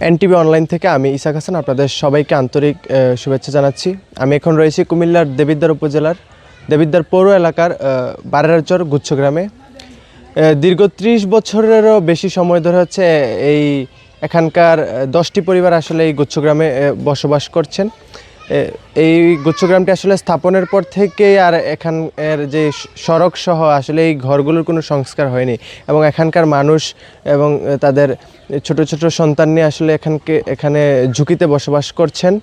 NTV online থেকে আমি ইসাক হাসান আপনাদের সবাইকে আন্তরিক শুভেচ্ছা জানাচ্ছি। আমি এখন রয়েছি কুমিল্লার দেবিদ্বার উপজেলার দেবিদ্বার পৌর এলাকার বারেরাচর গুচ্ছগ্রামে। দীর্ঘ ৩০ বছরেরও বেশি সময় ধরে হচ্ছে এই এখানকার 10টি পরিবার আসলে এই গুচ্ছগ্রামে বসবাস করছেন। এই গুচ্ছগ্রামটি আসলে স্থাপনের পর থেকেই আর এখানের যে সড়ক সহ আসলে এই ঘরগুলোর কোনো সংস্কার হয়নি এবং এখানকার মানুষ এবং তাদের ছোট ছোট সন্তান নিয়ে আসলে এখানে ঝুঁকিতে বসবাস করছেন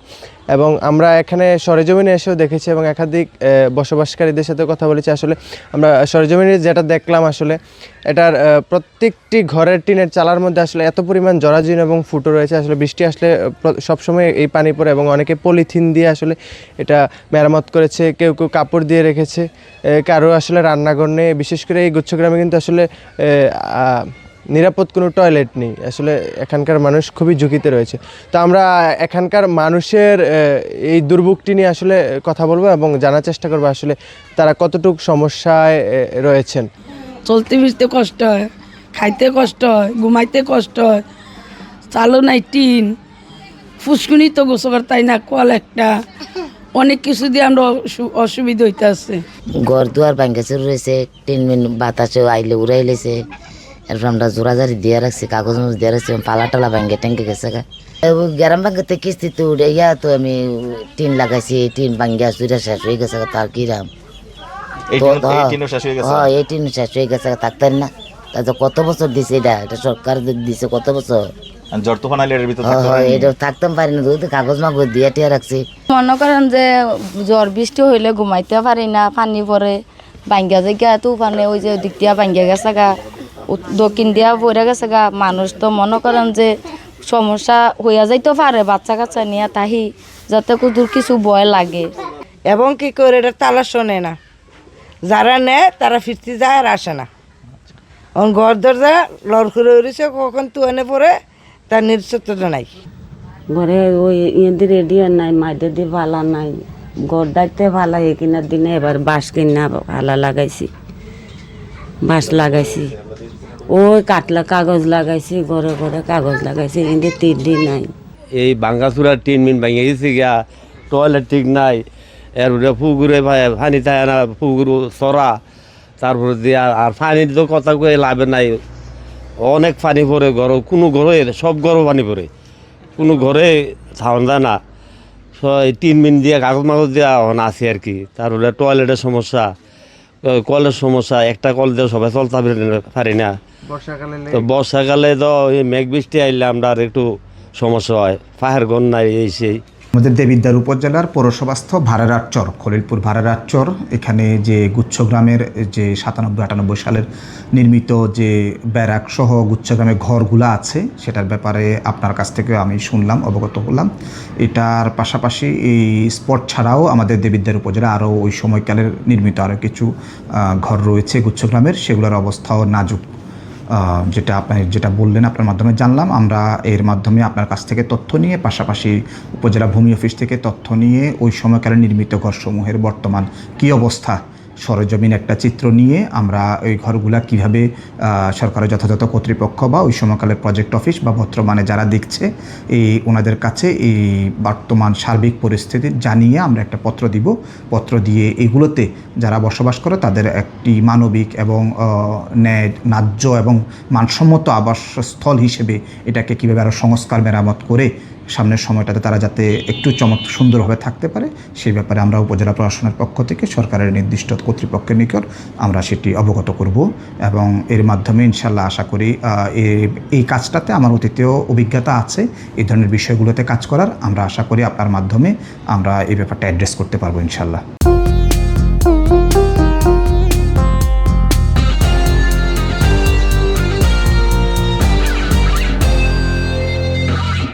এবং আমরা এখানে সরেজমিনে এসেও দেখেছি এবং একাধিক বসবাসকারীদের সাথে কথা বলেছি। আসলে আমরা সরেজমিনে যেটা দেখলাম আসলে এটার প্রত্যেকটি ঘরের টিনের চালার মধ্যে আসলে এত পরিমাণ জরাজীর্ণ এবং ফুটো রয়েছে। আসলে বৃষ্টি আসলে সবসময় এই পানি পড়ে এবং অনেকে পলিথিন দিয়ে আসলে এটা মেরামত করেছে, কেউ কেউ কাপড় দিয়ে রেখেছে, কারো আসলে রান্নাঘর নেই। বিশেষ করে এই গুচ্ছগ্রামে কিন্তু আসলে নিরাপদ কোনো টয়লেট নেই। আসলে এখানকার মানুষ খুবই ঝুঁকিতে রয়েছে। তো আমরা এখানকার মানুষের এই দুর্ভোগটি নিয়ে আসলে কথা বলবো এবং জানার চেষ্টা করবো আসলে তারা কতটুকু সমস্যায় রয়েছেন। চলতে ফিরতে কষ্ট হয়, খাইতে কষ্ট হয়, ঘুমাইতে কষ্ট হয়, চালও নাই, টিন, ফুসকুনি তো গোসল করতাই না, কল একটা, অনেক কিছু দিয়ে আমরা অসুবিধা হইতে আছে। ঘর দুয়ার ভাঙ্গাচুর রয়েছে, টিন মিন বাতাসে আইলে উড়াই লেছে। এরপর আমরা জোড়াজারি দিয়ে রাখছি, কাগজ মগজ দিয়ে রাখছি, পালা টালা ভাঙ্গে ট্যাঙ্কে গেছে গা। গ্রাম ভাঙ্গাতে কিস্তিতে উঠে ইয়া তো আমি টিন লাগাইছি, টিন ভাঙ্গা চুরা শেষ হয়ে গেছে, তার কিরাম এই টিন শেষ হয়ে গেছে, থাকতেন না। তাতে কত বছর দিছে এটা সরকার দিছে কত বছর, এটা থাকতাম পারি না, কাগজ মাগজ দিয়ে টিয়া রাখছি। মনে করেন যে জ্বর বৃষ্টি হইলে ঘুমাইতে পারি না, পানি পরে ভাঙ্গা জায়গা তুফানে ওই যে দিক দিয়া ভাঙ্গা গেছে গা, দক্ষিণ দিয়া পড়ে গেছে গা। মানুষ তো মনে করেন যে সমস্যা হইয়া যাইতে পারে, বাচ্চা কাচ্চা নিয়ে তাহি যাতে কুদুর কিছু ভয় লাগে। এবং কি করে এটা তালা শোনে না, যারা নেয় তারা ফিরতে যায় আর আসে না। ঘর দরজা লড় করে উড়েছে, কখন তুয়ানে পড়ে তার নিশ্চয়তা নাই। ঘরে ওই ইয়েদের রেডিও নাই, মাইদের দিয়ে ভালা নাই, ঘর দাইতে ভালা এই কিনার দিনে এবার বাঁশ কিনা ভালা লাগাইছি, বাঁশ লাগাইছি, ওই কাটলা কাগজ লাগাইছি, ঘরে ঘরে কাগজ লাগাইছি, কিন্তু তিনটি নাই। এই ভাঙ্গাচুরা টিন মিন ভাঙে গেছি গিয়া, টয়লেট ঠিক নাই, এরপরে পুকুরে পানি থাকে না, পুকুর চড়া, তারপরে দিয়া আর পানির তো কথা কয়ে লাভে নাই, অনেক পানি পড়ে ঘর, কোনো ঘরে সব ঘরও পানি পড়ে, কোনো ঘরে থাউন যায় না। টিন মিন দিয়ে কাগজ মাগজ দিয়া আছে আর কি। তারপরে টয়লেটের সমস্যা, কলের সমস্যা, একটা কল দিয়ে সবাই চলতে পারি না। তো বর্ষাকালে তো এই মেঘ বৃষ্টি আইলে আমরা আর একটু সমস্যা হয়, পাহাড় গন নাই এই সেই। আমাদের দেবিদ্বার উপজেলার পৌরসভাস্থ ভারেরাচর, খলিলপুর ভারেরাচর, এখানে যে গুচ্ছগ্রামের যে 97-98 সালের নির্মিত যে ব্যারাক সহ গুচ্ছগ্রামের ঘরগুলো আছে সেটার ব্যাপারে আপনার কাছ থেকে আমি শুনলাম, অবগত হলাম। এটার পাশাপাশি এই স্পট ছাড়াও আমাদের দেবিদ্বার উপজেলা আরও ওই সময়কালের নির্মিত আরও কিছু ঘর রয়েছে গুচ্ছগ্রামের, সেগুলোর অবস্থাও নাজুক। যেটা বললেন আপনার মাধ্যমে জানলাম। আমরা এর মাধ্যমে আপনার কাছ থেকে তথ্য নিয়ে, পাশাপাশি উপজেলা ভূমি অফিস থেকে তথ্য নিয়ে ওই সময়কালে নির্মিত ঘরসমূহের বর্তমান কী অবস্থা, সরেজমিন একটা চিত্র নিয়ে আমরা ওই ঘরগুলা কীভাবে সরকারের যথাযথ কর্তৃপক্ষ বা ওই সময়কালের প্রজেক্ট অফিস বা বর্তমানে যারা দেখছে ওনাদের কাছে এই বর্তমান সার্বিক পরিস্থিতি জানিয়ে আমরা একটা পত্র দিব। পত্র দিয়ে এগুলোতে যারা বসবাস করে তাদের একটি মানবিক এবং ন্যায্য এবং মানসম্মত আবাসস্থল হিসেবে এটাকে কীভাবে আরও সংস্কার মেরামত করে সামনের সময়টাতে তারা যাতে একটু সুন্দরভাবে থাকতে পারে সেই ব্যাপারে আমরা উপজেলা প্রশাসনের পক্ষ থেকে সরকারের নির্দিষ্ট কর্তৃপক্ষের নিকট আমরা সেটি অবগত করব এবং এর মাধ্যমে ইনশাল্লাহ আশা করি এই কাজটাতে আমার অতীতেও অভিজ্ঞতা আছে এই ধরনের বিষয়গুলোতে কাজ করার। আমরা আশা করি আপনার মাধ্যমে আমরা এই ব্যাপারটা অ্যাড্রেস করতে পারবো ইনশাল্লাহ।